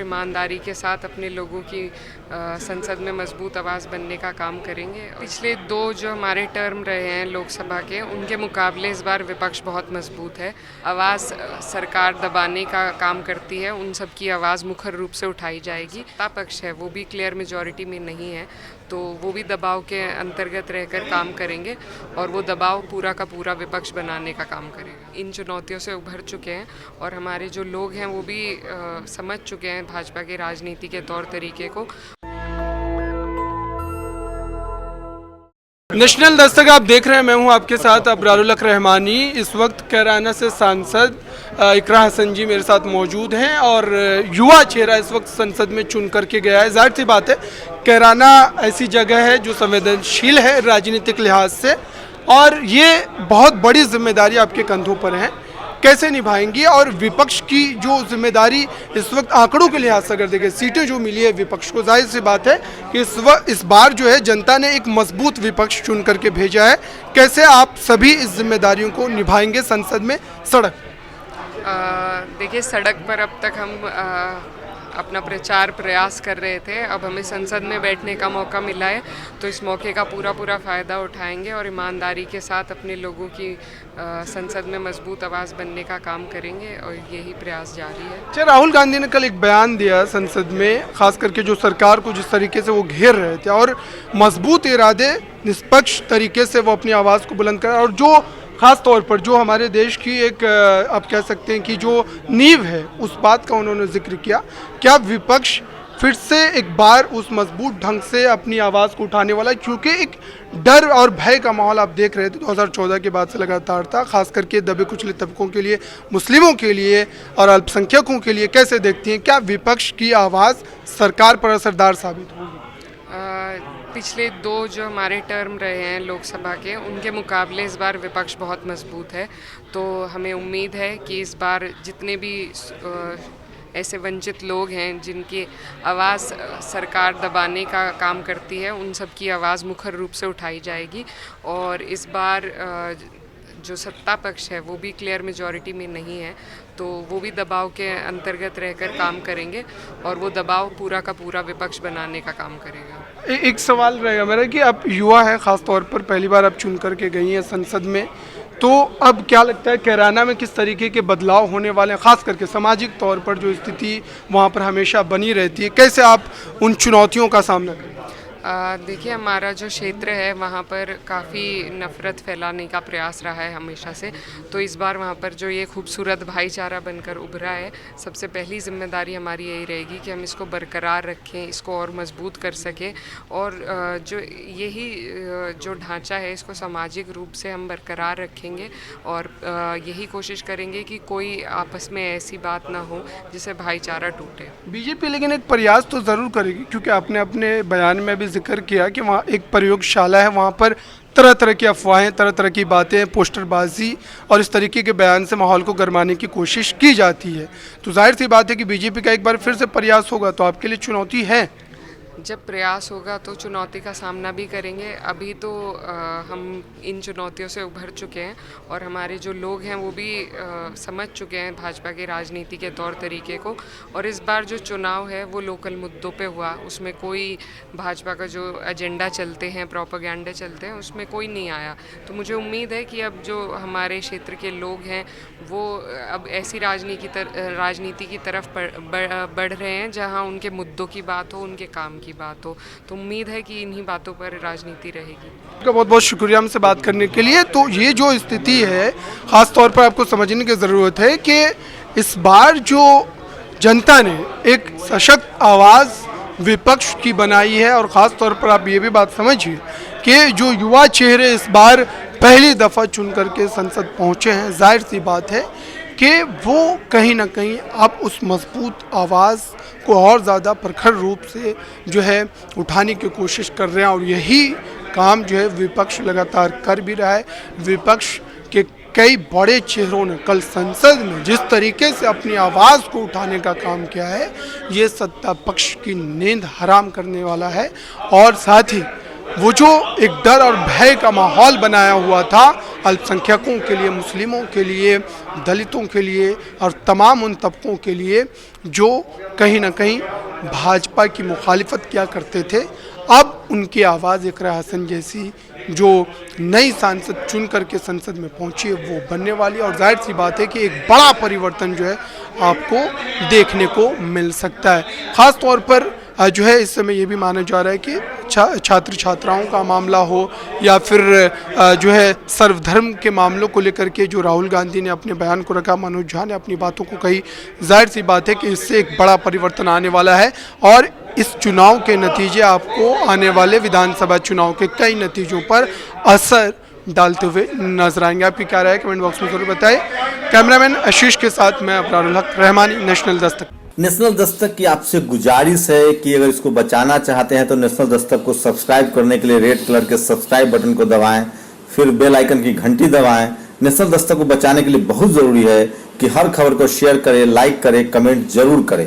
ईमानदारी के साथ अपने लोगों की संसद में मजबूत आवाज़ बनने का काम करेंगे। पिछले 2 जो हमारे टर्म रहे हैं लोकसभा के, उनके मुकाबले इस बार विपक्ष बहुत मजबूत है। आवाज़ सरकार दबाने का काम करती है, उन सब की आवाज़ मुखर रूप से उठाई जाएगी। सत्ता पक्ष है वो भी क्लियर मेजॉरिटी में नहीं है, तो वो भी दबाव के अंतर्गत रहकर काम करेंगे और वो दबाव पूरा का पूरा विपक्ष बनाने का काम करेगा। इन चुनौतियों से उभर चुके हैं और हमारे जो लोग हैं वो भी समझ चुके हैं भाजपा के राजनीति के तौर तरीके को। नेशनल दस्तक आप देख रहे हैं, मैं हूं आपके साथ अबरारुल हक रहमानी। इस वक्त कैराना से सांसद इकरा हसन जी मेरे साथ मौजूद हैं और युवा चेहरा इस वक्त संसद में चुन करके गया है। जाहिर सी बात है, कैराना ऐसी जगह है जो संवेदनशील है राजनीतिक लिहाज से और ये बहुत बड़ी जिम्मेदारी आपके कंधों पर है। कैसे निभाएंगी और विपक्ष की जो जिम्मेदारी इस वक्त आंकड़ों के लिहाज से अगर देखें, सीटें जो मिली है विपक्ष को, जाहिर सी बात है कि इस बार जो है जनता ने एक मजबूत विपक्ष चुन करके भेजा है। कैसे आप सभी इस जिम्मेदारियों को निभाएंगे संसद में? सड़क देखिए, सड़क पर अब तक हम अपना प्रचार प्रयास कर रहे थे। अब हमें संसद में बैठने का मौका मिला है, तो इस मौके का पूरा फ़ायदा उठाएंगे और ईमानदारी के साथ अपने लोगों की संसद में मजबूत आवाज़ बनने का काम करेंगे और यही प्रयास जारी है। अच्छा, राहुल गांधी ने कल एक बयान दिया संसद में, खास करके जो सरकार को जिस तरीके से वो घेर रहे थे और मजबूत इरादे निष्पक्ष तरीके से वो अपनी आवाज़ को बुलंद कर, और जो खास तौर पर जो हमारे देश की एक आप कह सकते हैं कि जो नींव है, उस बात का उन्होंने जिक्र किया। क्या विपक्ष फिर से एक बार उस मजबूत ढंग से अपनी आवाज़ को उठाने वाला है? क्योंकि एक डर और भय का माहौल आप देख रहे थे 2014 के बाद से लगातार था, खास करके दबे कुचले तबकों के लिए, मुस्लिमों के लिए और अल्पसंख्यकों के लिए। कैसे देखती हैं, क्या विपक्ष की आवाज़ सरकार पर असरदार साबित होगी? पिछले 2 जो हमारे टर्म रहे हैं लोकसभा के, उनके मुकाबले इस बार विपक्ष बहुत मजबूत है, तो हमें उम्मीद है कि इस बार जितने भी ऐसे वंचित लोग हैं जिनकी आवाज़ सरकार दबाने का काम करती है, उन सब की आवाज़ मुखर रूप से उठाई जाएगी और इस बार जो सत्ता पक्ष है वो भी क्लियर मेजॉरिटी में नहीं है, तो वो भी दबाव के अंतर्गत रहकर काम करेंगे और वो दबाव पूरा का पूरा विपक्ष बनाने का काम करेगा। एक सवाल रहेगा मेरा कि आप युवा है, ख़ास तौर पर पहली बार आप चुन करके गई हैं संसद में, तो अब क्या लगता है कैराना में किस तरीके के बदलाव होने वाले हैं? खास करके सामाजिक तौर पर जो स्थिति वहाँ पर हमेशा बनी रहती है, कैसे आप उन चुनौतियों का सामना करें? देखिए, हमारा जो क्षेत्र है वहाँ पर काफ़ी नफ़रत फैलाने का प्रयास रहा है हमेशा से, तो इस बार वहाँ पर जो ये खूबसूरत भाईचारा बनकर उभरा है, सबसे पहली जिम्मेदारी हमारी यही रहेगी कि हम इसको बरकरार रखें, इसको और मजबूत कर सकें और जो यही जो ढांचा है इसको सामाजिक रूप से हम बरकरार रखेंगे और यही कोशिश करेंगे कि कोई आपस में ऐसी बात ना हो जिससे भाईचारा टूटे। बीजेपी लेकिन एक प्रयास तो ज़रूर करेगी, क्योंकि आपने अपने बयान में भी जिक्र किया कि वहाँ एक प्रयोगशाला है, वहाँ पर तरह तरह की अफवाहें, तरह तरह की बातें, पोस्टरबाजी और इस तरीके के बयान से माहौल को गरमाने की कोशिश की जाती है। तो जाहिर सी बात है कि बीजेपी का एक बार फिर से प्रयास होगा, तो आपके लिए चुनौती है। जब प्रयास होगा तो चुनौती का सामना भी करेंगे। अभी तो हम इन चुनौतियों से उभर चुके हैं और हमारे जो लोग हैं वो भी समझ चुके हैं भाजपा के राजनीति के तौर तरीके को, और इस बार जो चुनाव है वो लोकल मुद्दों पे हुआ, उसमें कोई भाजपा का जो एजेंडा चलते हैं, प्रोपेगेंडा चलते हैं, उसमें कोई नहीं आया। तो मुझे उम्मीद है कि अब जो हमारे क्षेत्र के लोग हैं वो अब ऐसी राजनीति की तरफ बढ़ रहे हैं जहाँ उनके मुद्दों की बात हो, उनके काम की बात हो, तो उम्मीद है कि इन्हीं बातों पर राजनीति रहेगी। आपका बहुत बहुत शुक्रिया हमसे बात करने के लिए। तो ये जो स्थिति है, खास तौर पर आपको समझने की ज़रूरत है कि इस बार जो जनता ने एक सशक्त आवाज़ विपक्ष की बनाई है और ख़ास तौर पर आप ये भी बात समझिए कि जो युवा चेहरे इस बार पहली दफ़ा चुन करके संसद पहुँचे हैं, जाहिर सी बात है कि वो कहीं ना कहीं अब उस मजबूत आवाज़ को और ज़्यादा प्रखर रूप से जो है उठाने की कोशिश कर रहे हैं और यही काम जो है विपक्ष लगातार कर भी रहा है। विपक्ष के कई बड़े चेहरों ने कल संसद में जिस तरीके से अपनी आवाज़ को उठाने का काम किया है, ये सत्ता पक्ष की नींद हराम करने वाला है और साथ ही वो जो एक डर और भय का माहौल बनाया हुआ था अल्पसंख्यकों के लिए, मुस्लिमों के लिए, दलितों के लिए और तमाम उन तबकों के लिए जो कहीं ना कहीं भाजपा की मुखालिफत किया करते थे, अब उनकी आवाज़ इकरा हसन जैसी जो नई सांसद चुन करके संसद में पहुंची है वो बनने वाली है। और जाहिर सी बात है कि एक बड़ा परिवर्तन जो है आपको देखने को मिल सकता है। ख़ास तौर पर जो है इस समय ये भी माना जा रहा है कि छात्र छात्राओं का मामला हो या फिर जो है सर्वधर्म के मामलों को लेकर के जो राहुल गांधी ने अपने बयान को रखा, मनोज झा ने अपनी बातों को कही, जाहिर सी बात है कि इससे एक बड़ा परिवर्तन आने वाला है और इस चुनाव के नतीजे आपको आने वाले विधानसभा चुनाव के कई नतीजों पर असर डालते हुए नजर आएंगे। आपकी क्या राय है कमेंट बॉक्स में जरूर बताएं। कैमरामैन आशीष के साथ मैं अबरारुल हक रहमानी, नेशनल दस्तक। नेशनल दस्तक की आपसे गुजारिश है कि अगर इसको बचाना चाहते हैं तो नेशनल दस्तक को सब्सक्राइब करने के लिए रेड कलर के सब्सक्राइब बटन को दबाएं, फिर बेल आइकन की घंटी दबाएं। नेशनल दस्तक को बचाने के लिए बहुत जरूरी है कि हर खबर को शेयर करें, लाइक करें, कमेंट जरूर करें।